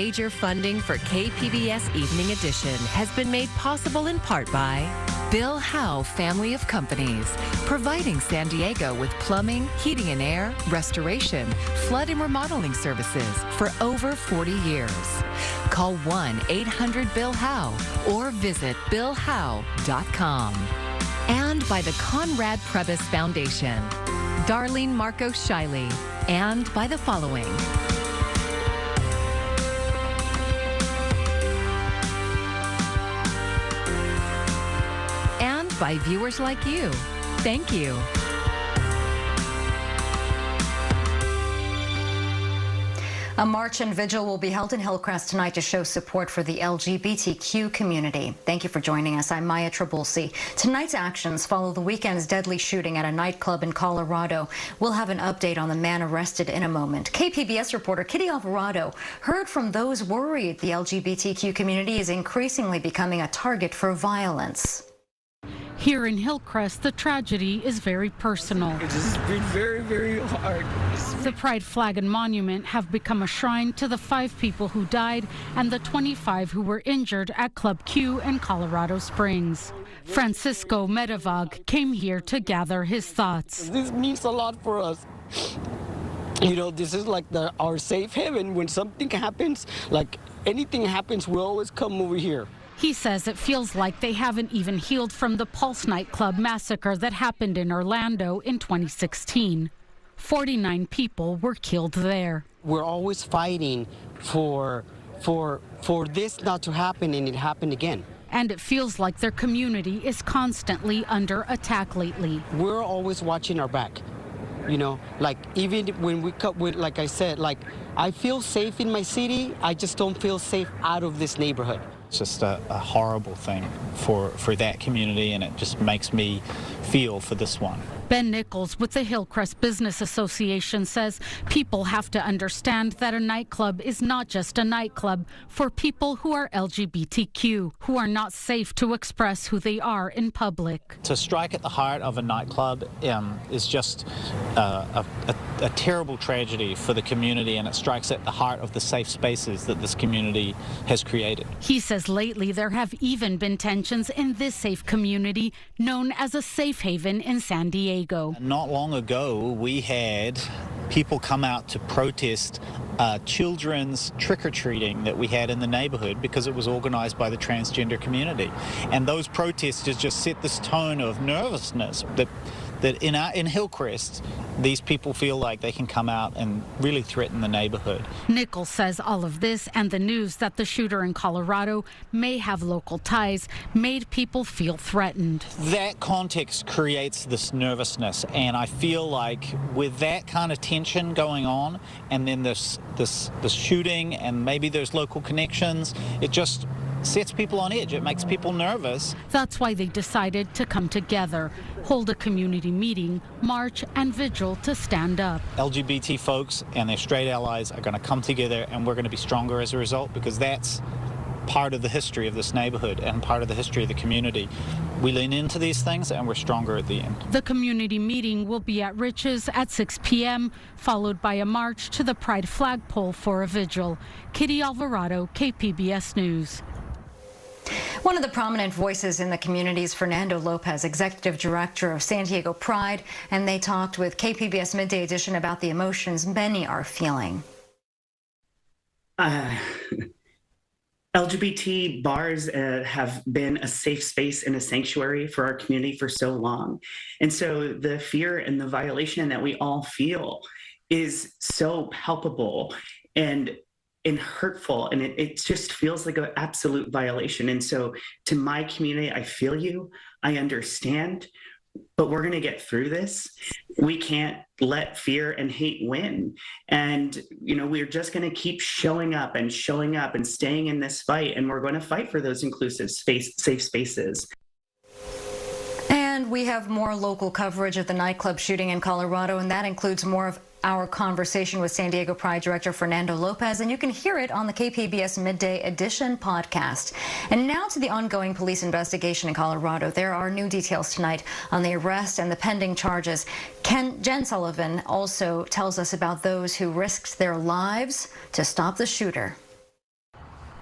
Major funding for KPBS Evening Edition has been made possible in part by Bill Howe Family of Companies, providing San Diego with plumbing, heating and air, restoration, flood and remodeling services for over 40 years. Call 1-800-BILL-HOWE or visit billhowe.com. And by the Conrad Prebys Foundation, Darlene Marco Shiley, and by the following. And by viewers like you. Thank you. A march and vigil will be held in Hillcrest tonight to show support for the LGBTQ community. Thank you for joining us. I'm Maya Trabulsi. Tonight's actions follow the weekend's deadly shooting at a nightclub in Colorado. We'll have an update on the man arrested in a moment. KPBS reporter Kitty Alvarado heard from those worried the LGBTQ community is increasingly becoming a target for violence. Here in Hillcrest, the tragedy is very personal. It's just been very, very hard. The Pride Flag and Monument have become a shrine to the 5 people who died and the 25 who were injured at Club Q in Colorado Springs. Francisco Medevag came here to gather his thoughts. This means a lot for us. You know, this is like our safe haven. When something happens, like anything happens, we always come over here. He says it feels like they haven't even healed from the Pulse nightclub massacre that happened in Orlando in 2016. 49 people were killed there. We're always fighting for this not to happen, and it happened again. And it feels like their community is constantly under attack lately. We're always watching our back. You know, like even when we cut with, like I said, like I feel safe in my city, I just don't feel safe out of this neighborhood. It's just a horrible thing for that community, and it just makes me feel for this one. Ben Nichols with the Hillcrest Business Association says people have to understand that a nightclub is not just a nightclub for people who are LGBTQ, who are not safe to express who they are in public. To strike at the heart of a nightclub is just a terrible tragedy for the community, and it strikes at the heart of the safe spaces that this community has created. He says lately there have even been tensions in this safe community known as a safe haven in San Diego. Not long ago, we had people come out to protest children's trick-or-treating that we had in the neighborhood because it was organized by the transgender community. And those protesters just set this tone of nervousness that in Hillcrest, these people feel like they can come out and really threaten the neighborhood. Nichols says all of this and the news that the shooter in Colorado may have local ties made people feel threatened. That context creates this nervousness, and I feel like with that kind of tension going on, and then this shooting, and maybe there's local connections, it just sets people on edge. It makes people nervous. That's why they decided to come together, hold a community meeting, march, and vigil to stand up. LGBT folks and their straight allies are going to come together, and we're going to be stronger as a result, because that's part of the history of this neighborhood and part of the history of the community. We lean into these things, and we're stronger at the end. The community meeting will be at Rich's at 6 p.m., followed by a march to the Pride flagpole for a vigil. Kitty Alvarado, KPBS News. One of the prominent voices in the community is Fernando Lopez, Executive Director of San Diego Pride, and they talked with KPBS Midday Edition about the emotions many are feeling. LGBT bars have been a safe space and a sanctuary for our community for so long. And so the fear and the violation that we all feel is so palpable and hurtful, and it just feels like an absolute violation. And so to my community, I feel you, I understand, but we're going to get through this. We can't let fear and hate win. And, you know, we're just going to keep showing up and staying in this fight. And we're going to fight for those inclusive safe spaces. And we have more local coverage of the nightclub shooting in Colorado, and that includes more of our conversation with San Diego Pride Director Fernando Lopez, and you can hear it on the KPBS Midday Edition podcast. And now to the ongoing police investigation in Colorado. There are new details tonight on the arrest and the pending charges. Jen Sullivan also tells us about those who risked their lives to stop the shooter.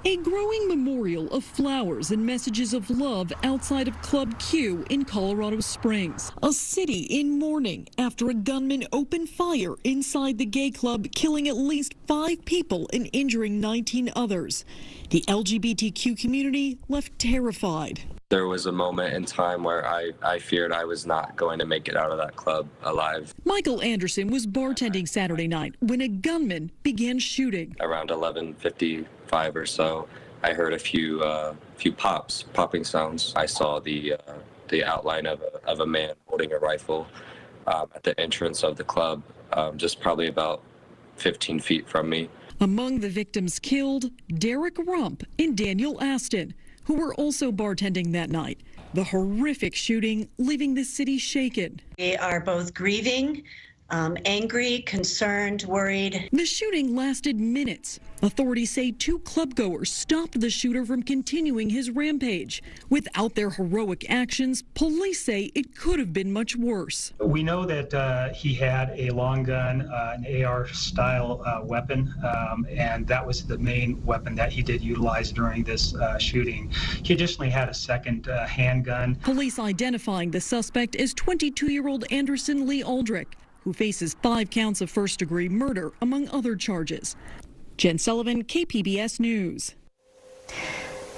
A growing memorial of flowers and messages of love outside of Club Q in Colorado Springs. A city in mourning after a gunman opened fire inside the gay club, killing at least 5 people and injuring 19 others. The LGBTQ community left terrified. There was a moment in time where I feared I was not going to make it out of that club alive. Michael Anderson was bartending Saturday night when a gunman began shooting. Around 11:55 or so, I heard a few popping sounds. I saw the outline of a man holding a rifle at the entrance of the club, just probably about 15 feet from me. Among the victims killed, Derek Rump and Daniel Aston, who were also bartending that night. The horrific shooting leaving the city shaken. We are both grieving, angry, concerned, worried. The shooting lasted minutes. Authorities say 2 clubgoers stopped the shooter from continuing his rampage. Without their heroic actions, police say it could have been much worse. We know that he had a long gun, an AR-style weapon, and that was the main weapon that he did utilize during this shooting. He additionally had a second handgun. Police identifying the suspect as 22-year-old Anderson Lee Aldrich, who faces 5 counts of first-degree murder, among other charges. Jen Sullivan, KPBS News.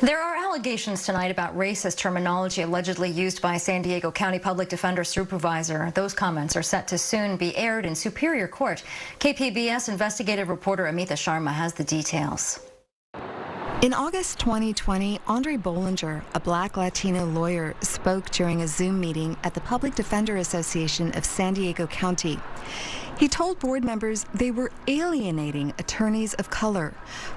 There are allegations tonight about racist terminology allegedly used by San Diego County Public Defender Supervisor. Those comments are set to soon be aired in Superior Court. KPBS investigative reporter Amita Sharma has the details. In August 2020, Andre Bollinger, a Black Latino lawyer, spoke during a Zoom meeting at the Public Defender Association of San Diego County. He told board members they were alienating attorneys of color.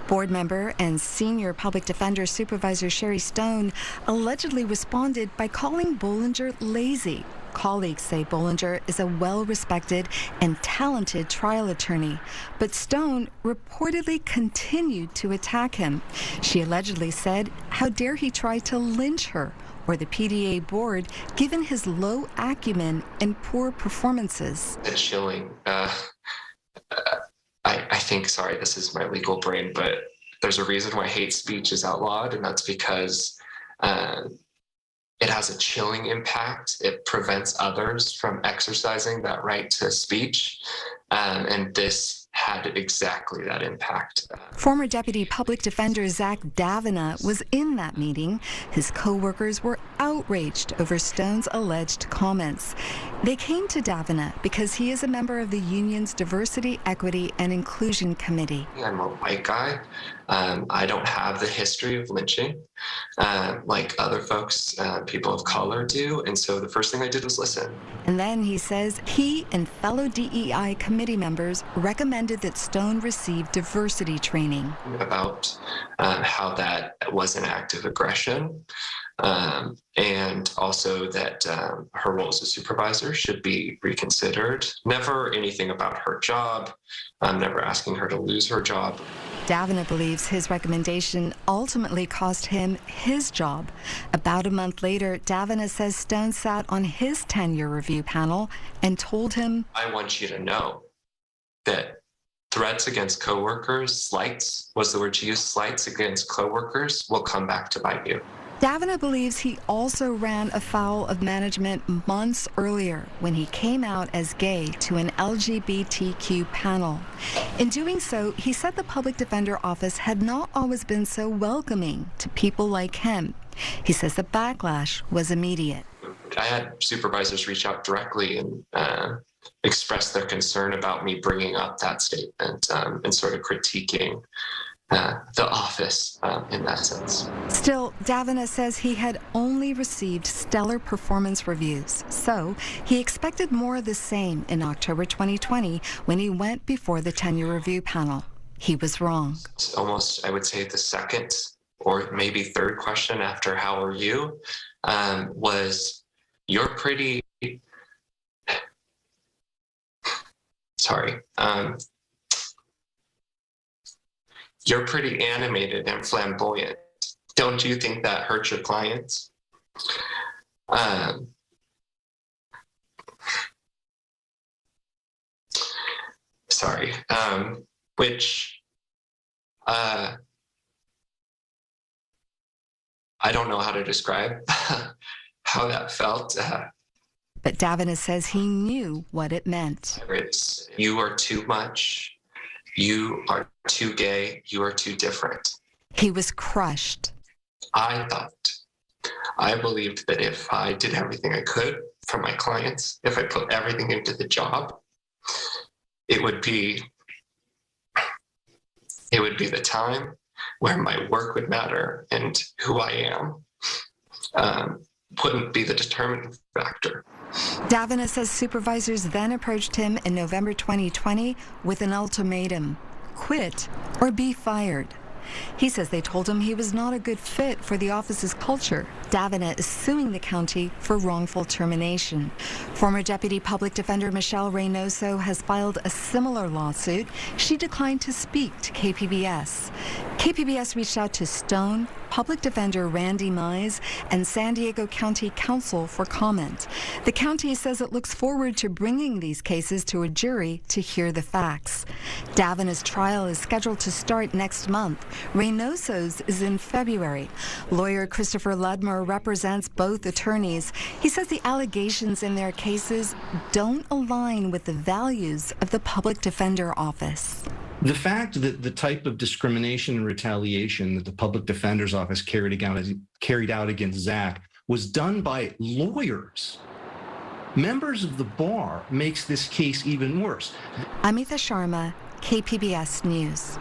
Board member and senior public defender Supervisor Sherry Stone allegedly responded by calling Bollinger lazy. Colleagues say Bollinger is a well-respected and talented trial attorney, but Stone reportedly continued to attack him. She allegedly said, "How dare he try to lynch her or the PDA board, given his low acumen and poor performances." It's chilling. I think, sorry, this is my legal brain, but there's a reason why hate speech is outlawed, and that's because it has a chilling impact. It prevents others from exercising that right to speech, and this had exactly that impact. Former Deputy Public Defender Zach Davina was in that meeting. His co-workers were outraged over Stone's alleged comments. They came to Davina because he is a member of the union's Diversity, Equity, and Inclusion Committee. I'm a white guy. I don't have the history of lynching like other folks, people of color do. And so the first thing I did was listen. And then he says he and fellow DEI committee members recommended that Stone receive diversity training. About how that was an act of aggression, and also that her role as a supervisor should be reconsidered. Never anything about her job, never asking her to lose her job. Davina believes his recommendation ultimately cost him his job. About a month later, Davina says Stone sat on his tenure review panel and told him, "I want you to know that threats against coworkers, slights was the word she used, slights against coworkers will come back to bite you." Davina believes he also ran afoul of management months earlier when he came out as gay to an LGBTQ panel. In doing so, he said the public defender office had not always been so welcoming to people like him. He says the backlash was immediate. I had supervisors reach out directly and express their concern about me bringing up that statement and sort of critiquing the office in that sense. Still, Davina says he had only received stellar performance reviews, so he expected more of the same in October 2020 when he went before the tenure review panel. He was wrong. It's almost, I would say, the second or maybe third question after "how are you" was, "You're pretty..." Sorry. "You're pretty animated and flamboyant. Don't you think that hurts your clients?" Sorry. Which I don't know how to describe how that felt. But Davina says he knew what it meant. It's, you are too much. You are too gay. You are too different. He was crushed. I believed that if I did everything I could for my clients, if I put everything into the job, it would be the time where my work would matter and who I am wouldn't be the determining factor. Davina says supervisors then approached him in November 2020 with an ultimatum: quit or be fired. He says they told him he was not a good fit for the office's culture. Davina is suing the county for wrongful termination. Former Deputy Public Defender Michelle Reynoso has filed a similar lawsuit. She declined to speak to KPBS. KPBS reached out to Stone, Public Defender Randy Mize, and San Diego County Council for comment. The county says it looks forward to bringing these cases to a jury to hear the facts. Davina's trial is scheduled to start next month. Reynoso's is in February. Lawyer Christopher Ludmer represents both attorneys. He says the allegations in their cases don't align with the values of the Public Defender Office. The fact that the type of discrimination and retaliation that the Public Defender's Office carried out against Zach was done by lawyers, members of the bar, makes this case even worse. Amita Sharma, KPBS News.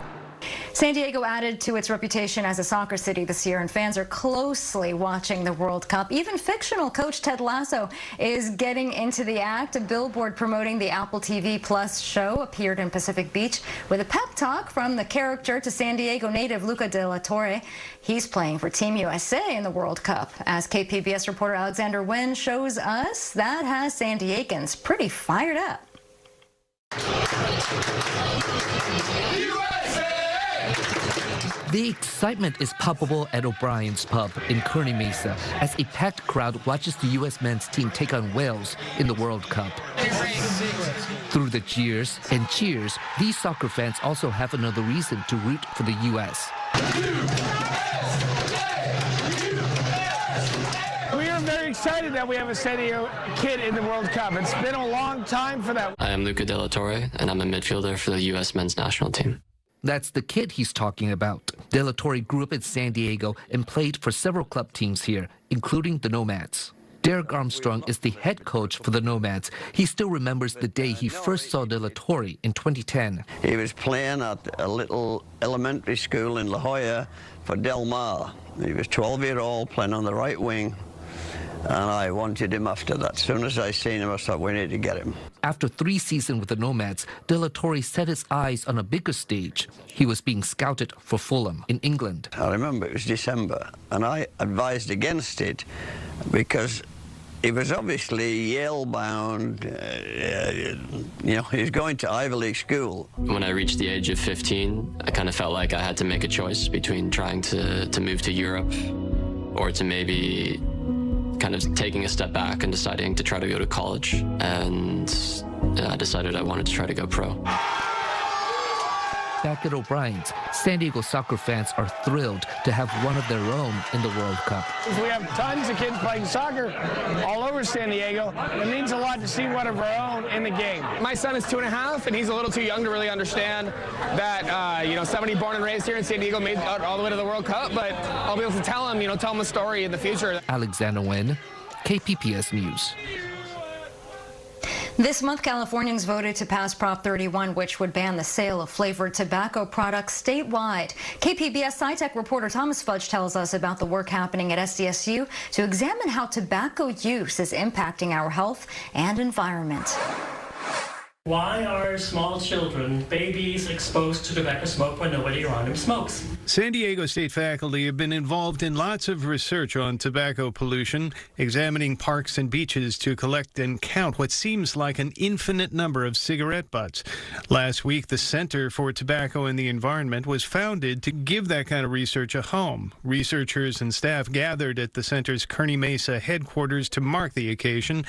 San Diego added to its reputation as a soccer city this year, and fans are closely watching the World Cup. Even fictional coach Ted Lasso is getting into the act. A billboard promoting the Apple TV Plus show appeared in Pacific Beach with a pep talk from the character to San Diego native Luca de la Torre. He's playing for Team USA in the World Cup. As KPBS reporter Alexander Nguyen shows us, that has San Diegans pretty fired up. The excitement is palpable at O'Brien's Pub in Kearny Mesa as a packed crowd watches the U.S. men's team take on Wales in the World Cup. Through the jeers and cheers, these soccer fans also have another reason to root for the U.S. We are very excited that we have a San Diego kid in the World Cup. It's been a long time for that. I am Luca de la Torre, and I'm a midfielder for the U.S. men's national team. That's the kid he's talking about. De La Torre grew up in San Diego and played for several club teams here, including the Nomads. Derek Armstrong is the head coach for the Nomads. He still remembers the day he first saw De La Torre in 2010. He was playing at a little elementary school in La Jolla for Del Mar. He was 12-year-old, playing on the right wing. And I wanted him after that. As soon as I seen him, I thought, we need to get him. After 3 seasons with the Nomads, De La Torre set his eyes on a bigger stage. He was being scouted for Fulham in England. I remember it was December, and I advised against it because he was obviously Yale-bound. You know, he was going to Ivy League school. When I reached the age of 15, I kind of felt like I had to make a choice between trying to move to Europe or to maybe kind of taking a step back and deciding to try to go to college, and I decided I wanted to try to go pro. Back at O'Brien's, San Diego soccer fans are thrilled to have one of their own in the World Cup. We have tons of kids playing soccer all over San Diego. It means a lot to see one of our own in the game. My son is 2.5, and he's a little too young to really understand that, somebody born and raised here in San Diego made it all the way to the World Cup, but I'll be able to tell him the story in the future. Alexander Nguyen, KPBS News. This month, Californians voted to pass Prop 31, which would ban the sale of flavored tobacco products statewide. KPBS SciTech reporter Thomas Fudge tells us about the work happening at SDSU to examine how tobacco use is impacting our health and environment. Why are small children, babies, exposed to tobacco smoke when nobody around them smokes? San Diego State faculty have been involved in lots of research on tobacco pollution, examining parks and beaches to collect and count what seems like an infinite number of cigarette butts. Last week, the Center for Tobacco and the Environment was founded to give that kind of research a home. Researchers and staff gathered at the center's Kearny Mesa headquarters to mark the occasion.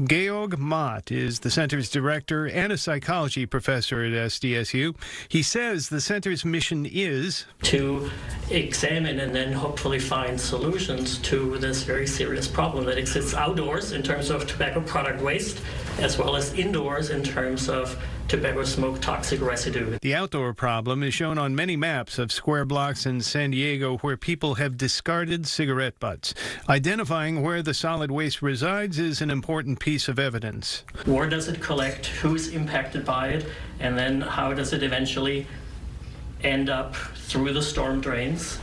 Georg Mott is the center's director and a psychology professor at SDSU. He says the center's mission is to examine and then hopefully find solutions to this very serious problem that exists outdoors in terms of tobacco product waste, as well as indoors in terms of tobacco smoke toxic residue. The outdoor problem is shown on many maps of square blocks in San Diego where people have discarded cigarette butts. Identifying where the solid waste resides is an important piece of evidence. Where does it collect? Who's impacted by it? And then how does it eventually end up through the storm drains,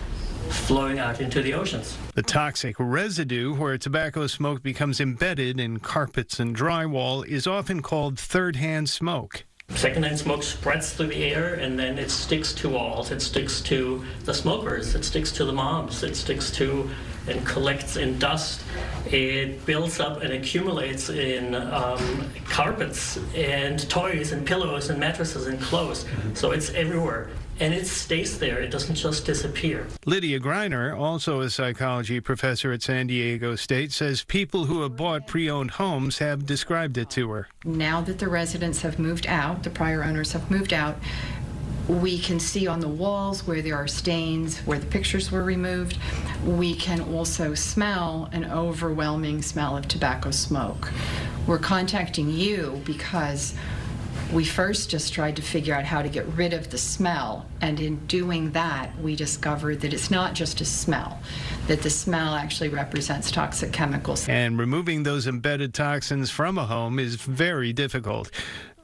flowing out into the oceans? The toxic residue, where tobacco smoke becomes embedded in carpets and drywall, is often called third-hand smoke. Secondhand smoke spreads through the air, and then it sticks to walls, it sticks to the smokers, it sticks to the moms, it sticks to and collects in dust. It builds up and accumulates in carpets and toys and pillows and mattresses and clothes. So it's everywhere. And it stays there. It doesn't just disappear. Lydia Greiner, also a psychology professor at San Diego State, says people who have bought pre-owned homes have described it to her. Now that the residents have moved out, the prior owners have moved out, we can see on the walls where there are stains, where the pictures were removed. We can also smell an overwhelming smell of tobacco smoke. We're contacting you because we first just tried to figure out how to get rid of the smell, and in doing that, we discovered that it's not just a smell, that the smell actually represents toxic chemicals. And removing those embedded toxins from a home is very difficult.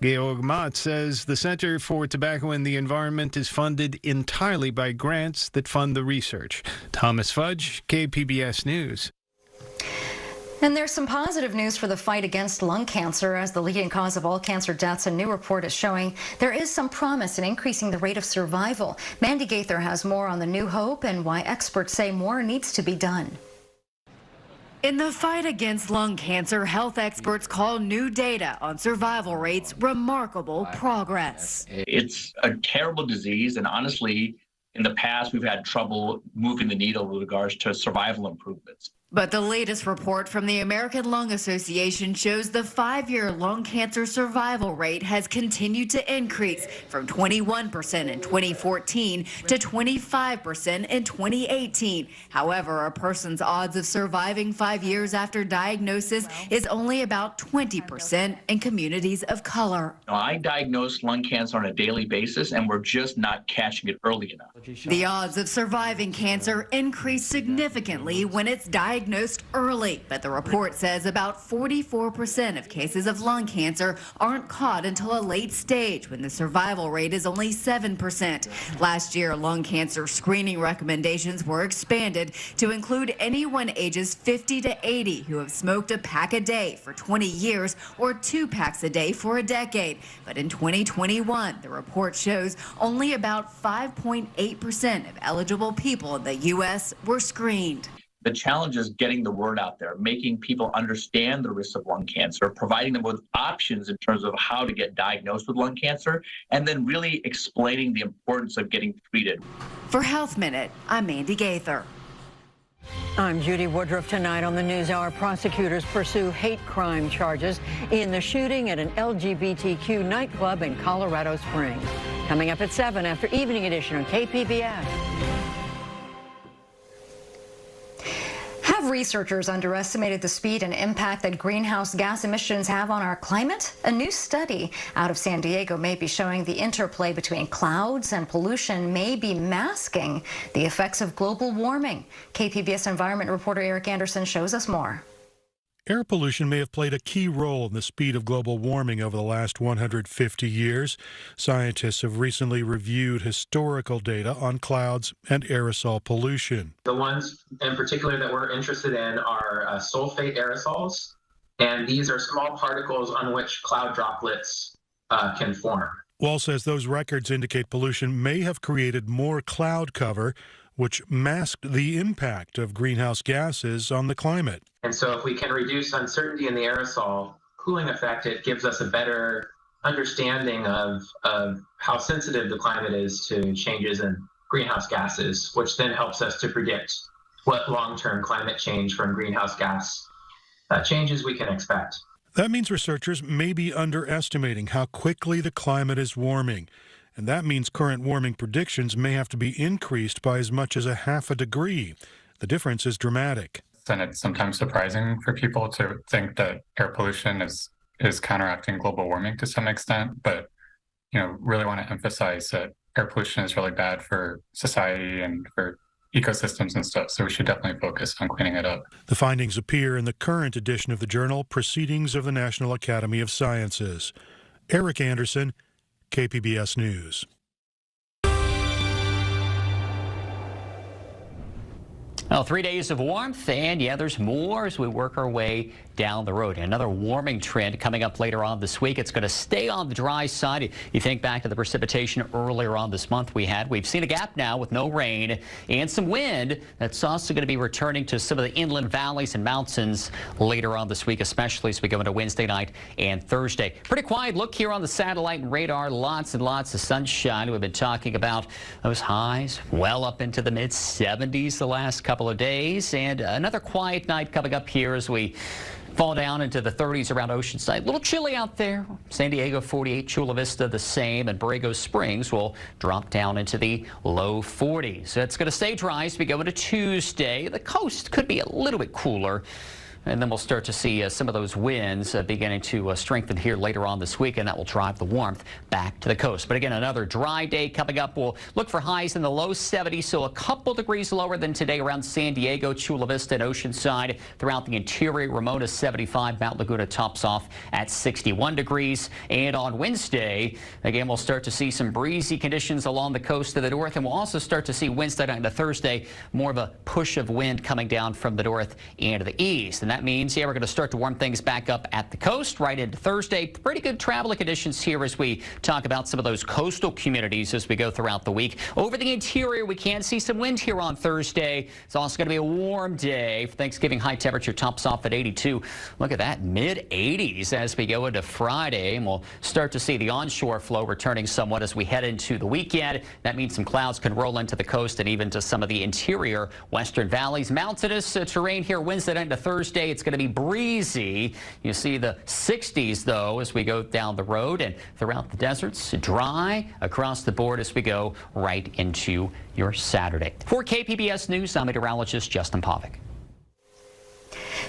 Georg Mott says the Center for Tobacco and the Environment is funded entirely by grants that fund the research. Thomas Fudge, KPBS News. And there's some positive news for the fight against lung cancer, as the leading cause of all cancer deaths. A new report is showing there is some promise in increasing the rate of survival. Mandy Gaither has more on the new hope and why experts say more needs to be done. In the fight against lung cancer, health experts call new data on survival rates remarkable progress. It's a terrible disease, and honestly, in the past, we've had trouble moving the needle with regards to survival improvements. But the latest report from the American Lung Association shows the 5-year lung cancer survival rate has continued to increase from 21% in 2014 to 25% in 2018. However, a person's odds of surviving 5 years after diagnosis is only about 20% in communities of color. I diagnose lung cancer on a daily basis, and we're just not catching it early enough. The odds of surviving cancer increase significantly when it's diagnosed early, but the report says about 44% of cases of lung cancer aren't caught until a late stage, when the survival rate is only 7%. Last year, lung cancer screening recommendations were expanded to include anyone ages 50 to 80 who have smoked a pack a day for 20 years or 2 packs a day for a decade. But in 2021, the report shows only about 5.8% of eligible people in the U.S. were screened. The challenge is getting the word out there, making people understand the risks of lung cancer, providing them with options in terms of how to get diagnosed with lung cancer, and then really explaining the importance of getting treated. For Health Minute, I'm Mandy Gaither. I'm Judy Woodruff. Tonight on the NewsHour, prosecutors pursue hate crime charges in the shooting at an LGBTQ nightclub in Colorado Springs. Coming up at 7 after Evening Edition on KPBS. Have researchers underestimated the speed and impact that greenhouse gas emissions have on our climate? A new study out of San Diego may be showing the interplay between clouds and pollution may be masking the effects of global warming. KPBS environment reporter Eric Anderson shows us more. Air pollution may have played a key role in the speed of global warming over the last 150 years. Scientists have recently reviewed historical data on clouds and aerosol pollution. The ones in particular that we're interested in are sulfate aerosols, and these are small particles on which cloud droplets can form. Wall says those records indicate pollution may have created more cloud cover, which masked the impact of greenhouse gases on the climate. And so if we can reduce uncertainty in the aerosol cooling effect, it gives us a better understanding of how sensitive the climate is to changes in greenhouse gases, which then helps us to predict what long-term climate change from greenhouse gas changes we can expect. That means researchers may be underestimating how quickly the climate is warming. And that means current warming predictions may have to be increased by as much as a half a degree. The difference is dramatic. And it's sometimes surprising for people to think that air pollution is counteracting global warming to some extent. But, really want to emphasize that air pollution is really bad for society and for ecosystems and stuff, so we should definitely focus on cleaning it up. The findings appear in the current edition of the journal Proceedings of the National Academy of Sciences. Eric Anderson, KPBS News. Well, 3 days of warmth, and there's more as we work our way down the road. Another warming trend coming up later on this week. It's going to stay on the dry side. You think back to the precipitation earlier on this month we've seen a gap now with no rain and some wind. That's also going to be returning to some of the inland valleys and mountains later on this week, especially as we go into Wednesday night and Thursday. Pretty quiet look here on the satellite and radar. Lots and lots of sunshine. We've been talking about those highs well up into the mid-70s the last couple of days, and another quiet night coming up here as we fall down into the 30s around Oceanside. A little chilly out there. San Diego 48, Chula Vista the same, and Borrego Springs will drop down into the low 40s. So it's going to stay dry as we go into Tuesday. The coast could be a little bit cooler. And then we'll start to see some of those winds beginning to strengthen here later on this week, and that will drive the warmth back to the coast. But again, another dry day coming up. We'll look for highs in the low 70s, so a couple degrees lower than today around San Diego, Chula Vista, and Oceanside. Throughout the interior, Ramona 75, Mount Laguna tops off at 61 degrees. And on Wednesday, again, we'll start to see some breezy conditions along the coast to the north, and we'll also start to see Wednesday night into Thursday more of a push of wind coming down from the north and the east. And that means, we're going to start to warm things back up at the coast right into Thursday. Pretty good traveling conditions here as we talk about some of those coastal communities as we go throughout the week. Over the interior, we can see some wind here on Thursday. It's also going to be a warm day. Thanksgiving high temperature tops off at 82. Look at that, mid-80s as we go into Friday. And we'll start to see the onshore flow returning somewhat as we head into the weekend. That means some clouds can roll into the coast and even to some of the interior western valleys. Mountainous terrain here Wednesday night into Thursday. It's going to be breezy. You see the 60s, though, as we go down the road, and throughout the deserts, dry across the board as we go right into your Saturday. For KPBS News, I'm meteorologist Justin Pavic.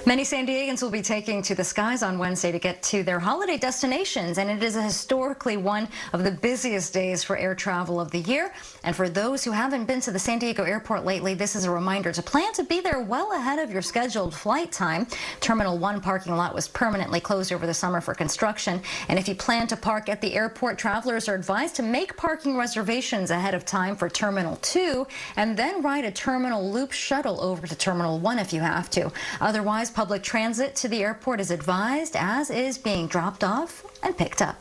Many San Diegans will be taking to the skies on Wednesday to get to their holiday destinations, and it is historically one of the busiest days for air travel of the year. And for those who haven't been to the San Diego airport lately, this is a reminder to plan to be there well ahead of your scheduled flight time. Terminal 1 parking lot was permanently closed over the summer for construction, and if you plan to park at the airport, travelers are advised to make parking reservations ahead of time for Terminal 2 and then ride a terminal loop shuttle over to Terminal 1 if you have to. Otherwise, public transit to the airport is advised, as is being dropped off and picked up.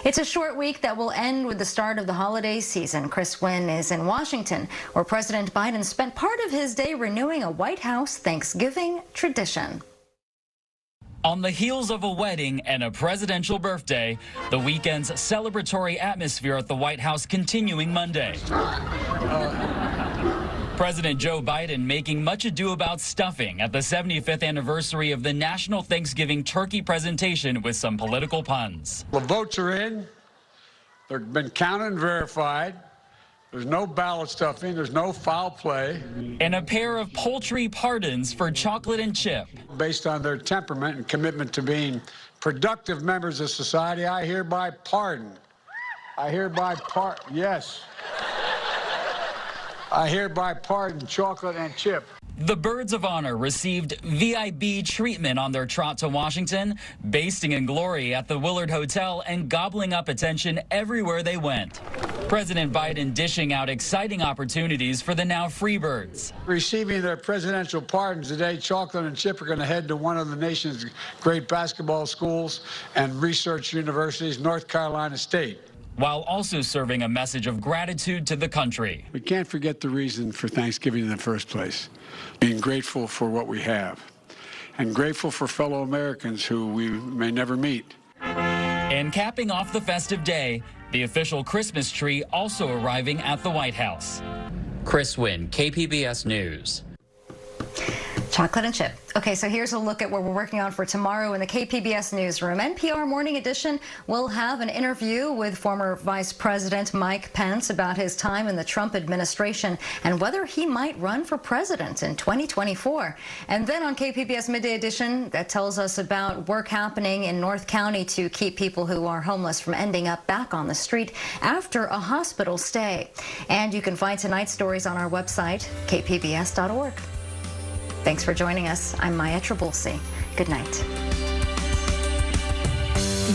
It's a short week that will end with the start of the holiday season. Chris Wynn is in Washington, where President Biden spent part of his day renewing a White House Thanksgiving tradition. On the heels of a wedding and a presidential birthday, the weekend's celebratory atmosphere at the White House continuing Monday. President Joe Biden making much ado about stuffing at the 75th anniversary of the National Thanksgiving Turkey presentation with some political puns. The votes are in. They've been counted and verified. There's no ballot stuffing. There's no foul play. And a pair of poultry pardons for chocolate and chip. Based on their temperament and commitment to being productive members of society, I hereby pardon. Yes. I hereby pardon chocolate and chip. The Birds of Honor received VIB treatment on their trot to Washington, basking in glory at the Willard Hotel and gobbling up attention everywhere they went. President Biden dishing out exciting opportunities for the now free birds. Receiving their presidential pardons today, chocolate and chip are going to head to one of the nation's great basketball schools and research universities, North Carolina State, while also serving a message of gratitude to the country. We can't forget the reason for Thanksgiving in the first place, being grateful for what we have, and grateful for fellow Americans who we may never meet. And capping off the festive day, the official Christmas tree also arriving at the White House. Chris Wynn, KPBS News. Chocolate and chip. Okay, so here's a look at what we're working on for tomorrow in the KPBS newsroom. NPR Morning Edition will have an interview with former Vice President Mike Pence about his time in the Trump administration and whether he might run for president in 2024. And then on KPBS Midday Edition, that tells us about work happening in North County to keep people who are homeless from ending up back on the street after a hospital stay. And you can find tonight's stories on our website, kpbs.org. Thanks for joining us. I'm Maya Trabulsi. Good night.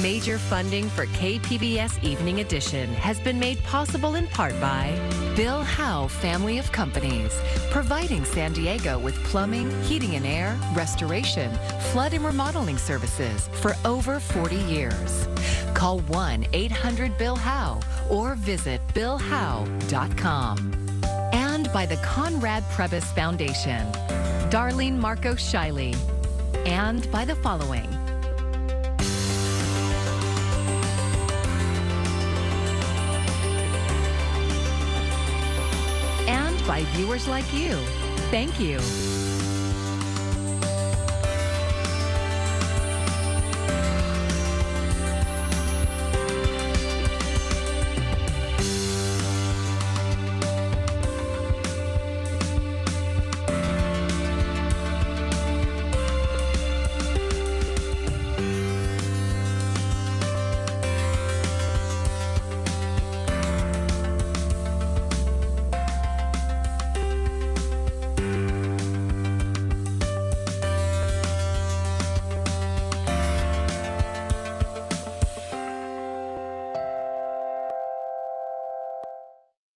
Major funding for KPBS Evening Edition has been made possible in part by Bill Howe Family of Companies, providing San Diego with plumbing, heating and air, restoration, flood and remodeling services for over 40 years. Call 1-800-BILL-HOWE or visit billhowe.com. And by the Conrad Prebys Foundation, Darlene Marco Shiley, and by the following. And by viewers like you. Thank you.